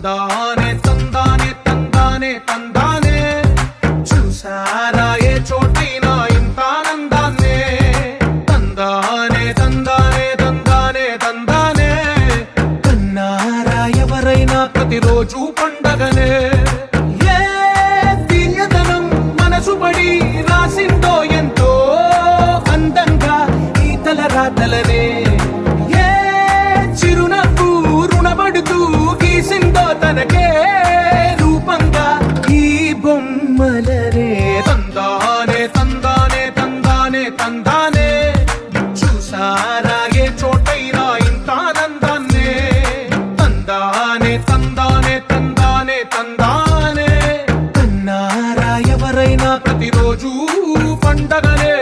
తందానే తందానే తందానే తందానే చూసారా ఏ చోటైనా ఇంత ఆనందాన్నే తందానే తందానే తందానే తందానే కన్నారా ఎవరైనా ప్రతిరోజు పండగనే ఏ తీయదనం మనసు పడి రాసిందో ఎంతో అందంగా ఈ తల రాతలనే ఏ చిరునవ్వు రుణపడుతూ గీసిందో తనకే రూపంగా ఈ బొమ్మలనే తందానే తందానే తందానే తందానే చూసారా ఏ చోటైనా ఇంత ఆనందాన్నే తందానే తందానే తందానే తందానే కన్నారా ఎవరైనా ప్రతిరోజు పండగనే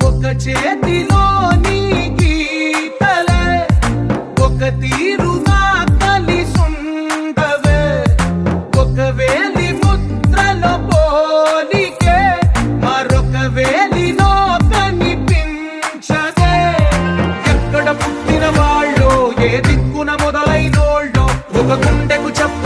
ఒక చేతిలోని గీతలే ఒక తీరుగా కలిసుండవే ఒక వేలి ముద్రలో పోలికే మరొక వేలిలో కనిపించదే ఎక్కడ పుట్టిన వాళ్ళో ఏ దిక్కున మొదలైనోళ్ళో ఒక గుండెకు చెప్ప